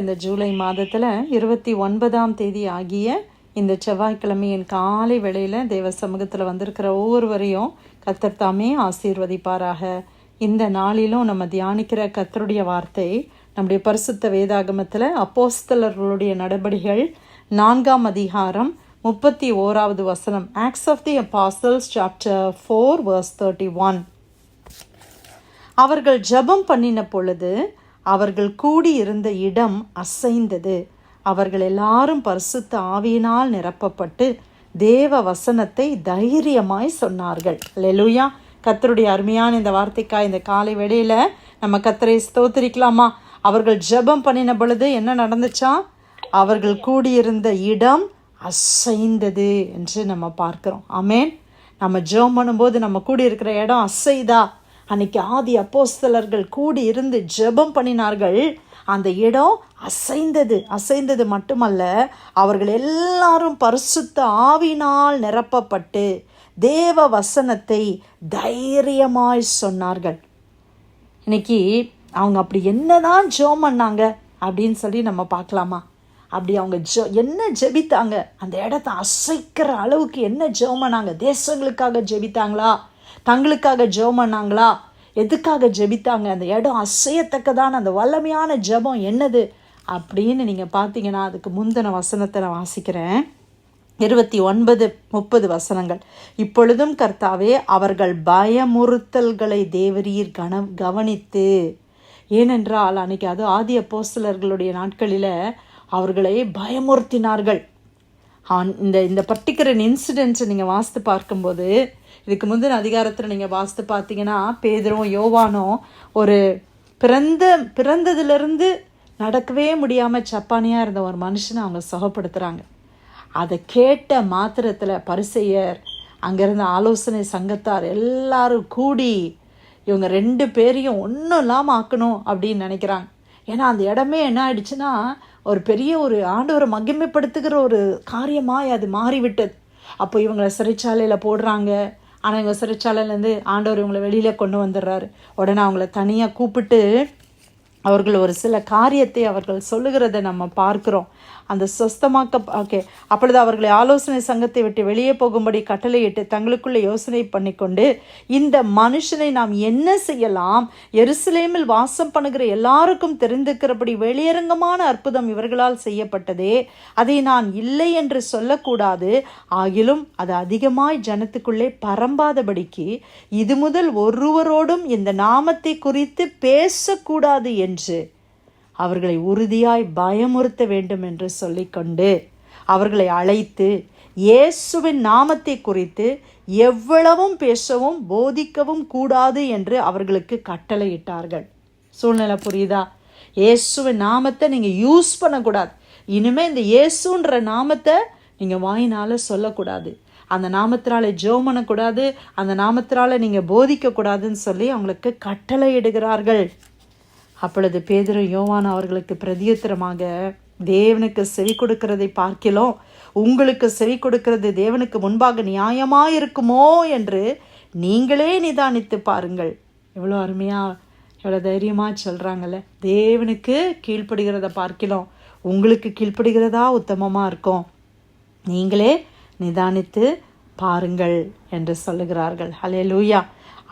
இந்த ஜூலை மாதத்தில் 29ஆம் தேதி ஆகிய இந்த செவ்வாய்க்கிழமையின் காலை வேளையில் தேவ சமூகத்தில் வந்திருக்கிற ஒவ்வொருவரையும் கர்த்தர் தாமே ஆசீர்வதிப்பாராக. இந்த நாளிலும் நம்ம தியானிக்கிற கர்த்தருடைய வார்த்தை நம்முடைய பரிசுத்த வேதாகமத்தில் அப்போஸ்தலர்களுடைய நடபடிகள் 4ஆம் அதிகாரம் 31வது வசனம். ஆக்ட்ஸ் ஆஃப் தி அப்போஸ்தலர்ஸ் சாப்டர் 4 verse 31. அவர்கள் ஜெபம் பண்ணின பொழுது அவர்கள் கூடியிருந்த இடம் அசைந்தது. அவர்கள் எல்லாரும் பரிசுத்த ஆவியினால் நிரப்பப்பட்டு தேவ வசனத்தை தைரியமாய் சொன்னார்கள். அல்லேலூயா. கர்த்தருடைய அருமையான இந்த வார்த்தைக்காய் இந்த காலை வேளையில நம்ம கர்த்தரை ஸ்தோத்திரிக்கலாமா? அவர்கள் ஜெபம் பண்ணின பொழுது என்ன நடந்துச்சா? அவர்கள் கூடியிருந்த இடம் அசைந்தது என்று நம்ம பார்க்கிறோம். ஆமேன். நம்ம ஜெபம் பண்ணும்போது நம்ம கூடியிருக்கிற இடம் அசைதா? அன்னைக்கு ஆதி அப்போஸ்தலர்கள் கூடி இருந்து ஜெபம் பண்ணினார்கள். அந்த இடம் அசைந்தது மட்டுமல்ல, அவர்கள் எல்லாரும் பரிசுத்த ஆவியினால் நிரப்பப்பட்டு தேவ வசனத்தை தைரியமாய் சொன்னார்கள். இன்னைக்கு அவங்க அப்படி என்னதான் ஜெபம் பண்ணாங்க அப்படின்னு சொல்லி நம்ம பார்க்கலாமா? அப்படி அவங்க என்ன ஜெபித்தாங்க? அந்த இடத்த அசைக்கிற அளவுக்கு என்ன ஜெபம் பண்ணாங்க? தேசங்களுக்காக ஜெபித்தாங்களா? தங்களுக்காக ஜெபம் பண்ணாங்களா? எதுக்காக ஜெபித்தாங்க? அந்த இடம் அசையத்தக்கதான அந்த வல்லமையான ஜெபம் என்னது அப்படின்னு நீங்கள் பார்த்தீங்கன்னா, அதுக்கு முந்தின வசனத்தை நான் வாசிக்கிறேன். 29-30 வசனங்கள். இப்பொழுதும் கர்த்தாவே, அவர்கள் பயமுறுத்தல்களை தேவரீர் கவனித்து. ஏனென்றால் அன்னைக்கு அது ஆதி அப்போஸ்தலர்களுடைய நாட்களில் அவர்களை பயமுறுத்தினார்கள். இந்த பர்டிகுலர் இன்சிடென்ட்ஸை நீங்கள் வாசித்து பார்க்கும்போது, இதுக்கு முந்தின அதிகாரத்தில் நீங்கள் வாசித்து பார்த்தீங்கன்னா, பேதுரும் யோவானும் ஒரு பிறந்ததுலேருந்து நடக்கவே முடியாமல் சப்பானியாக இருந்த ஒரு மனுஷனை அவங்க சுகப்படுத்துகிறாங்க. அதை கேட்ட மாத்திரத்தில் பரிசேயர், அங்கேருந்து ஆலோசனை சங்கத்தார் எல்லாரும் கூடி இவங்க 2 பேரையும் ஒன்றும் இல்லாமல் ஆக்கணும் அப்படின்னு நினைக்கிறாங்க. ஏன்னா அந்த இடமே என்ன ஆயிடுச்சுன்னா, ஒரு பெரிய ஒரு ஆண்டவரை மகிமைப்படுத்துகிற ஒரு காரியமாய் அது மாறிவிட்டது. அப்போ இவங்களை சிறைச்சாலையில் போடுறாங்க. ஆனால் இவங்க சிறைச்சாலையிலேருந்து ஆண்டவர் இவங்களை வெளியில் கொண்டு வந்துடுறாரு. உடனே அவங்கள தனியாக கூப்பிட்டு அவர்கள் ஒரு சில காரியத்தை அவர்கள் சொல்லுகிறத நம்ம பார்க்குறோம். அந்த அப்பொழுது அவர்களை ஆலோசனை சங்கத்தை விட்டு வெளியே போகும்படி கட்டளையிட்டு தங்களுக்குள்ள யோசனை பண்ணி கொண்டு, இந்த மனுஷனை நாம் என்ன செய்யலாம்? எருசலேமில் வாசம் பண்ணுகிற எல்லாருக்கும் தெரிந்திருக்கிறபடி வெளியரங்கமான அற்புதம் இவர்களால் செய்யப்பட்டதே, அதை நான் இல்லை என்று சொல்லக்கூடாது. ஆகிலும் அது அதிகமாய் ஜனத்துக்குள்ளே பரம்பாதபடிக்கு இது முதல் ஒருவரோடும் இந்த நாமத்தை குறித்து பேசக்கூடாது என்று அவர்களை உறுதியாய் பயமுறுத்த வேண்டும் என்று சொல்லிக்கொண்டு அவர்களை அழைத்து இயேசுவின் நாமத்தை குறித்து எவ்வளவும் பேசவும் போதிக்கவும் கூடாது என்று அவர்களுக்கு கட்டளையிட்டார்கள். சூழ்நிலை புரியுதா? இயேசுவின் நாமத்தை நீங்கள் யூஸ் பண்ணக்கூடாது. இனிமேல் இந்த இயேசுன்ற நாமத்தை நீங்கள் வாயினால் சொல்லக்கூடாது. அந்த நாமத்தினால ஜெபம் பண்ணக்கூடாது. அந்த நாமத்தினால நீங்கள் போதிக்கக்கூடாதுன்னு சொல்லி அவங்களுக்கு கட்டளையிடுகிறார்கள். அப்பொழுது பேதுரு யோவான் அவர்களுக்கு பிரதியுத்தரமாக, தேவனுக்கு செவி கொடுக்கிறதை பார்க்கிலும் உங்களுக்கு செவி கொடுக்கிறது தேவனுக்கு முன்பாக நியாயமாயிருக்குமோ என்று நீங்களே நிதானித்து பாருங்கள். எவ்வளோ அருமையாக, எவ்வளோ தைரியமாக சொல்கிறாங்கல்ல. தேவனுக்கு கீழ்ப்படுகிறத பார்க்கிலும் உங்களுக்கு கீழ்ப்படுகிறதா உத்தமமாக இருக்கும், நீங்களே நிதானித்து பாருங்கள் என்று சொல்லுகிறார்கள். ஹல்லேலூயா.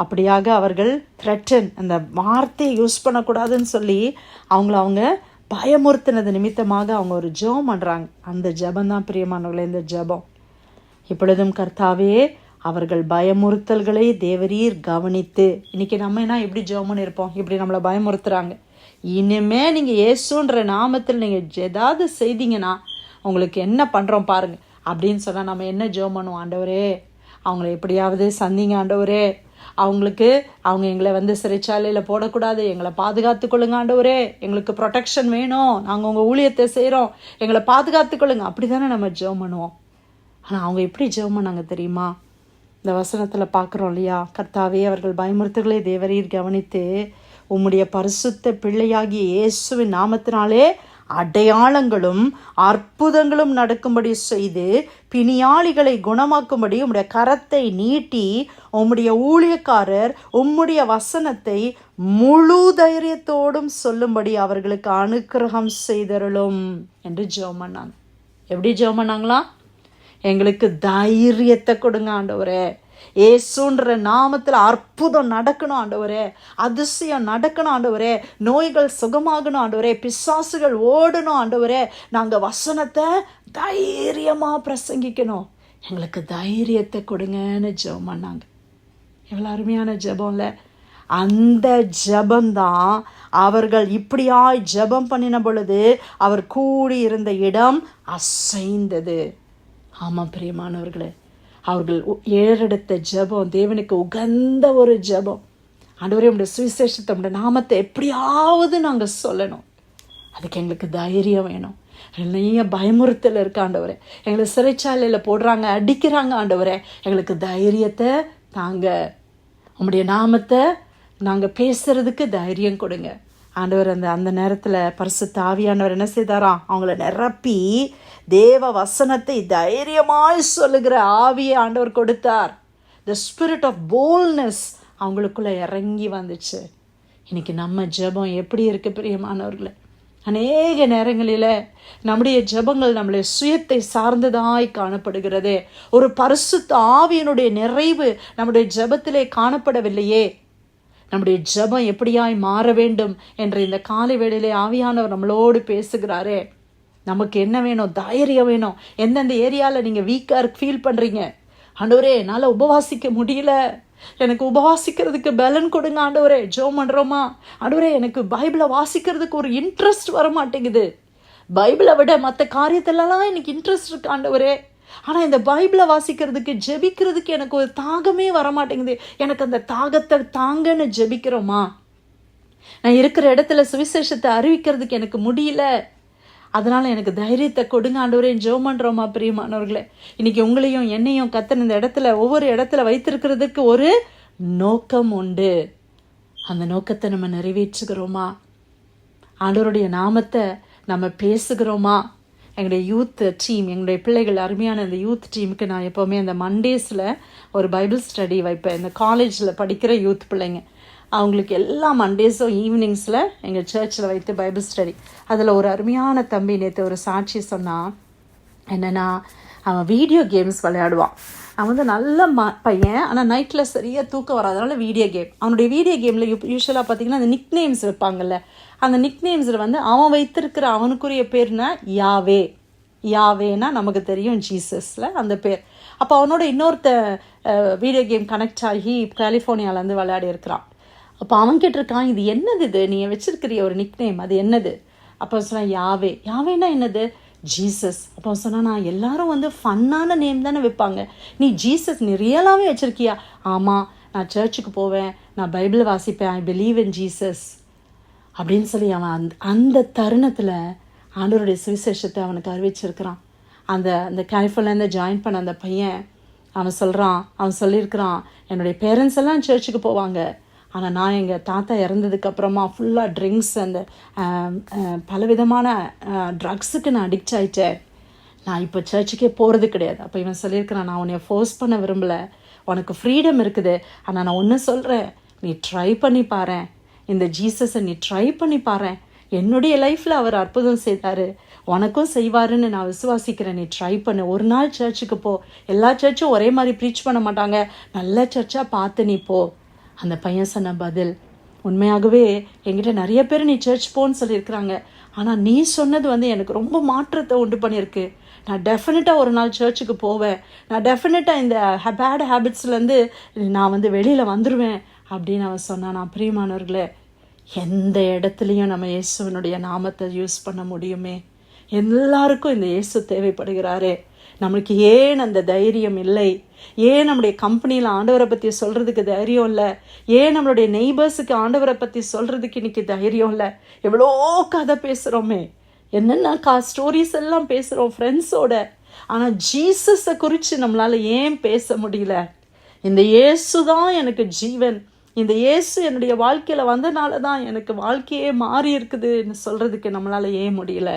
அப்படியாக அவர்கள் த்ரெட்டன், அந்த வார்த்தையை யூஸ் பண்ணக்கூடாதுன்னு சொல்லி அவங்க பயமுறுத்தினது நிமித்தமாக அவங்க ஒரு ஜெபம் பண்ணுறாங்க. அந்த ஜெபந்தான் பிரியமானவர்களே இந்த ஜெபம். இப்பொழுதும் கர்த்தாவே, அவர்கள் பயமுறுத்தல்களை தேவரீர் கவனித்து. இன்றைக்கி நம்ம என்ன எப்படி ஜெபம்னு இருப்போம்? இப்படி நம்மளை பயமுறுத்துகிறாங்க. இனிமே நீங்கள் இயேசுன்ற நாமத்தில் நீங்கள் ஏதாவது செய்தீங்கன்னா உங்களுக்கு என்ன பண்ணுறோம் பாருங்கள் அப்படின்னு சொன்னால் நம்ம என்ன ஜெபம் பண்ணுவோம்? ஆண்டவரே, அவங்கள எப்படியாவது சந்திங்க ஆண்டவரே, அவங்க எங்களை சிறைச்சாலையில் போடக்கூடாது, எங்களை பாதுகாத்து கொள்ளுங்க ஆண்டவரே, எங்களுக்கு ப்ரொடெக்ஷன் வேணும், நாங்கள் உங்கள் ஊழியத்தை செய்கிறோம், எங்களை பாதுகாத்து கொள்ளுங்க. அப்படி தானே நம்ம ஜெபம் பண்ணுவோம். ஆனால் அவங்க எப்படி ஜெபம் பண்ணாங்க தெரியுமா? இந்த வசனத்தில் பார்க்குறோம் இல்லையா? கர்த்தாவே, அவர்கள் பயமுறுத்தல்களை தேவரீர் கவனித்து உம்முடைய பரிசுத்த பிள்ளையாகிய இயேசுவின் நாமத்தினாலே அடையாளங்களும் அற்புதங்களும் நடக்கும்படி செய்து பிணியாளிகளை குணமாக்கும்படி உம்முடைய கரத்தை நீட்டி உம்முடைய ஊழியக்காரர் உம்முடைய வசனத்தை முழு தைரியத்தோடும் சொல்லும்படி அவர்களுக்கு அனுக்கிரகம் செய்தருளும் என்று ஜெபம் பண்ணாங்க. எப்படி ஜெபம் பண்ணாங்களா? எங்களுக்கு தைரியத்தை கொடுங்க ஆண்டவரே, ஏசுன்ற நாமத்தில் அற்புதம் நடக்கணும் ஆண்டவரே, அதிசயம் நடக்கணும் ஆண்டவரே, நோய்கள் சுகமாகணும் ஆண்டவரே, பிசாசுகள் ஓடணும் ஆண்டவரே, நாங்கள் வசனத்தை தைரியமாக பிரசங்கிக்கணும், எங்களுக்கு தைரியத்தை கொடுங்கன்னு ஜெபம் பண்ணாங்க. எவ்வளோ அருமையான ஜெபம்ல. அந்த ஜெபந்தான் அவர்கள் இப்படியாய் ஜெபம் பண்ணின பொழுது அவர் கூடியிருந்த இடம் அசைந்தது. ஆமாம் பிரியமானவர்களே, அவர்கள் ஏறெடுத்த ஜெபம் தேவனுக்கு உகந்த ஒரு ஜெபம். ஆண்டவரே, உடைய சுவிசேஷத்தை உடைய நாமத்தை எப்படியாவது நாங்கள் சொல்லணும், அதுக்கு எங்களுக்கு தைரியம் வேணும். நிறைய பயமுறுத்தல் இருக்கு ஆண்டவரே, எங்களை சிறைச்சாலையில் போடுறாங்க, அடிக்கிறாங்க ஆண்டவரே, எங்களுக்கு தைரியத்தை தாங்க, உம்முடைய நாமத்தை நாங்கள் பேசுறதுக்கு தைரியம் கொடுங்க ஆண்டவர். அந்த நேரத்தில் பரிசுத்த ஆவியானவர் என்ன செய்தாராம்? அவங்கள நிரப்பி தேவ வசனத்தை தைரியமாய் சொல்லுகிற ஆவியை ஆண்டவர் கொடுத்தார். த ஸ்பிரிட் ஆஃப் போல்ட்னஸ் அவங்களுக்குள்ள இறங்கி வந்துச்சு. இன்னைக்கு நம்ம ஜெபம் எப்படி இருக்கு பிரியமானவர்களே? அநேக நேரங்களில் நம்முடைய ஜெபங்கள் நம்முடைய சுயத்தை சார்ந்ததாய் காணப்படுகிறது. ஒரு பரிசுத்த ஆவியினுடைய நிறைவு நம்முடைய ஜெபத்திலே காணப்படவில்லையே. நம்முடைய ஜெபம் எப்படியாய் மாற வேண்டும் என்ற இந்த காலை வேளையிலே ஆவியானவர் நம்மளோடு பேசுகிறாரே. நமக்கு என்ன வேணும்? தைரியம் வேணும். எந்தெந்த ஏரியாவில் நீங்கள் வீக்காக ஃபீல் பண்ணுறீங்க, ஆண்டவரே என்னால் உபவாசிக்க முடியல, எனக்கு உபவாசிக்கிறதுக்கு பலன் கொடுங்க ஆண்டவரே, ஜெபம் பண்ணுறோமா? ஆண்டவரே எனக்கு பைபிளை வாசிக்கிறதுக்கு ஒரு இன்ட்ரெஸ்ட் வர மாட்டேங்குது, பைபிளை விட மற்ற காரியத்திலலாம் எனக்கு இன்ட்ரெஸ்ட் இருக்கு ஆண்டவரே, ஆனால் இந்த பைபிளை வாசிக்கிறதுக்கு ஜெபிக்கிறதுக்கு எனக்கு ஒரு தாகமே வரமாட்டேங்குது, எனக்கு அந்த தாகத்தை தாங்கன்னு ஜெபிக்கிறோமா? நான் இருக்கிற இடத்துல சுவிசேஷத்தை அறிவிக்கிறதுக்கு எனக்கு முடியல, அதனால் எனக்கு தைரியத்தை கொடுங்க ஆண்டவரே, ஜெபம் பண்ணுறோமா பிரியமானவர்களே? இன்றைக்கி உங்களையும் என்னையும் கர்த்தர் இந்த இடத்துல ஒவ்வொரு இடத்துல வைத்திருக்கிறதுக்கு ஒரு நோக்கம் உண்டு. அந்த நோக்கத்தை நம்ம நிறைவேற்றுகிறோமா? ஆண்டவருடைய நாமத்தை நம்ம பேசுகிறோமா? எங்களுடைய யூத் டீம், எங்களுடைய பிள்ளைகள் அருமையான இந்த யூத் டீமுக்கு நான் எப்போவுமே அந்த மண்டேஸில் ஒரு பைபிள் ஸ்டடி வைப்பேன். இந்த காலேஜில் படிக்கிற யூத் பிள்ளைங்க அவங்களுக்கு எல்லா மண்டேஸும் ஈவினிங்ஸில் எங்கள் சர்ச்சில் வைத்து பைபிள் ஸ்டடி. அதில் ஒரு அருமையான தம்பி நேற்று ஒரு சாட்சி சொன்னான். என்னென்னா, அவன் வீடியோ கேம்ஸ் விளையாடுவான். அவன் வந்து நல்ல பையன், ஆனால் நைட்டில் சரியாக தூக்கம் வராதனால வீடியோ கேம். அவனுடைய வீடியோ கேமில் யூஸ்வலாக பார்த்திங்கன்னா அந்த நிக் நேம்ஸ் வைப்பாங்கல்ல, அந்த நிக் நேம்ஸில் வந்து அவன் வைத்திருக்கிற அவனுக்குரிய பேர்னா யாவே. யாவேனா நமக்கு தெரியும் ஜீசஸில் அந்த பேர். அப்போ அவனோட இன்னொருத்த வீடியோ கேம் கனெக்ட் ஆகி கலிஃபோர்னியாவிலேருந்து விளையாடி இருக்கிறான். அப்போ அவன் கேட்டிருக்கான், இது என்னது, இது நீ வச்சிருக்கிறிய ஒரு நிக் நேம், அது என்னது? அப்போ சொன்னான் யாவே. யாவேனா என்னது? ஜீசஸ். அப்போ சொன்னால், நான் எல்லாரும் வந்து ஃபன்னான நேம் தானே வைப்பாங்க, நீ ஜீசஸ் நீ ரியலாகவே வச்சுருக்கியா? ஆமாம், நான் சர்ச்சுக்கு போவேன், நான் பைபிள் வாசிப்பேன், ஐ பிலீவ் இன் ஜீசஸ் அப்படின்னு சொல்லி அவன் அந்த தருணத்தில் ஆண்டவருடைய சுவிசேஷத்தை அவனுக்கு அறிவிச்சிருக்கிறான். அந்த கலிஃபோர்னியாவில் ஜாயின் பண்ண அந்த பையன் அவன் சொல்லியிருக்கிறான், என்னுடைய பேரண்ட்ஸ் எல்லாம் சர்ச்சுக்கு போவாங்க, ஆனால் நான் எங்கள் தாத்தா இறந்ததுக்கப்புறமா ஃபுல்லாக ட்ரிங்க்ஸ் அந்த பலவிதமான ட்ரக்ஸுக்கு நான் அடிக்ட் ஆகிட்டேன், நான் இப்போ சர்ச்சுக்கே போகிறது கிடையாது. அப்போ இவன் சொல்லியிருக்கிறான், நான் உன்னை ஃபோர்ஸ் பண்ண விரும்பலை, உனக்கு ஃப்ரீடம் இருக்குது, ஆனால் நான் ஒன்று சொல்கிறேன், நீ ட்ரை பண்ணி பாரு, இந்த ஜீசஸை நீ ட்ரை பண்ணி பாரு, என்னுடைய லைஃப்பில் அவர் அற்புதம் செய்தார், உனக்கும் செய்வாருன்னு நான் விசுவாசிக்கிறேன், நீ ட்ரை பண்ணு, ஒரு நாள் சர்ச்சுக்கு போ, எல்லா சர்ச்சும் ஒரே மாதிரி ப்ரீச் பண்ண மாட்டாங்க, நல்ல சர்ச்சாக பார்த்து நீ போ. அந்த பையன் சொன்ன பதில், உண்மையாகவே என்கிட்ட நிறைய பேர் நீ சர்ச் போன்னு சொல்லியிருக்கிறாங்க, ஆனால் நீ சொன்னது வந்து எனக்கு ரொம்ப மாற்றத்தை உண்டு பண்ணியிருக்கு, நான் டெஃபினட்டாக ஒரு நாள் சர்ச்சுக்கு போவேன், நான் டெஃபினட்டாக இந்த பேட் ஹேபிட்ஸ்லேருந்து நான் வந்து வெளியில் வந்துடுவேன் அப்படின்னு அவன் சொன்னான். நான் பிரியமானவர்களே, எந்த இடத்துலையும் நம்ம இயேசுவனுடைய நாமத்தை யூஸ் பண்ண முடியுமே, எல்லாருக்கும் இந்த இயேசு தேவைப்படுகிறாரே. நம்மளுக்கு ஏன் அந்த தைரியம் இல்லை? ஏன் நம்முடைய கம்பெனியில் ஆண்டவரை பற்றி சொல்கிறதுக்கு தைரியம் இல்லை? ஏன் நம்மளுடைய நெய்பர்ஸுக்கு ஆண்டவரை பற்றி சொல்கிறதுக்கு இன்றைக்கி தைரியம் இல்லை? எவ்வளோ கதை பேசுகிறோமே, என்னென்ன ஸ்டோரிஸ் எல்லாம் பேசுகிறோம் ஃப்ரெண்ட்ஸோட, ஆனால் ஜீசஸை குறித்து நம்மளால் ஏன் பேச முடியல? இந்த இயேசு தான் எனக்கு ஜீவன், இந்த இயேசு என்னுடைய வாழ்க்கையில் வந்தனால தான் எனக்கு வாழ்க்கையே மாறி இருக்குதுன்னு சொல்கிறதுக்கு நம்மளால் ஏன் முடியல?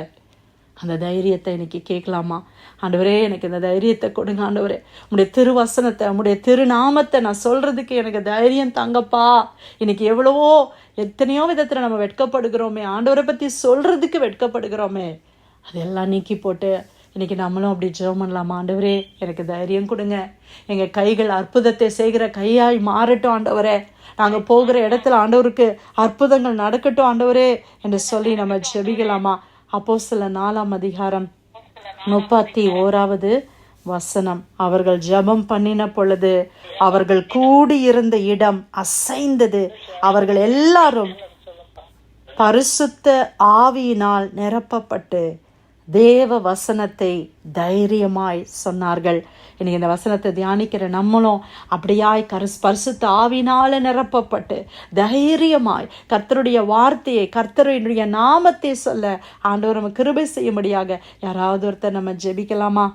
அந்த தைரியத்தை இன்னைக்கு கேட்கலாமா? ஆண்டவரே, எனக்கு இந்த தைரியத்தை கொடுங்க ஆண்டவரே. உடைய திருவசனத்தை, உடைய திருநாமத்தை நான் சொல்கிறதுக்கு எனக்கு தைரியம் தாங்கப்பா. இன்னைக்கு எத்தனையோ விதத்தில் நம்ம வெட்கப்படுகிறோமே, ஆண்டவரை பற்றி சொல்கிறதுக்கு வெட்கப்படுகிறோமே. அதெல்லாம் நீக்கி போட்டு இன்றைக்கி நம்மளும் அப்படி ஜெபம் பண்ணலாமா? ஆண்டவரே, எனக்கு தைரியம் கொடுங்க. எங்கள் கைகள் அற்புதத்தை செய்கிற கையாய் மாறட்டும் ஆண்டவரே. நாங்கள் போகிற இடத்துல ஆண்டவருக்கு அற்புதங்கள் நடக்கட்டும் ஆண்டவரே என்று சொல்லி நம்ம ஜெபிக்கலாமா? அப்போஸ்தலர் 4ஆம் அதிகாரம் 31வது வசனம். அவர்கள் ஜெபம் பண்ணின பொழுது அவர்கள் கூடியிருந்த இடம் அசைந்தது. அவர்கள் எல்லாரும் பரிசுத்த ஆவியினால் நிரப்பப்பட்டு தேவ வசனத்தை தைரியமாய் சொன்னார்கள். இன்னைக்கு இந்த வசனத்தை தியானிக்கிற நம்மளும் அப்படியாய் பரிசுத்த ஆவியினால நிரப்பப்பட்டு தைரியமாய் கர்த்தருடைய வார்த்தையை, கர்த்தருடைய நாமத்தை சொல்ல ஆண்டவர் நம்ம கிருபை செய்யும்படியாக யாராவது ஒருத்தர் நம்ம ஜெபிக்கலாமா?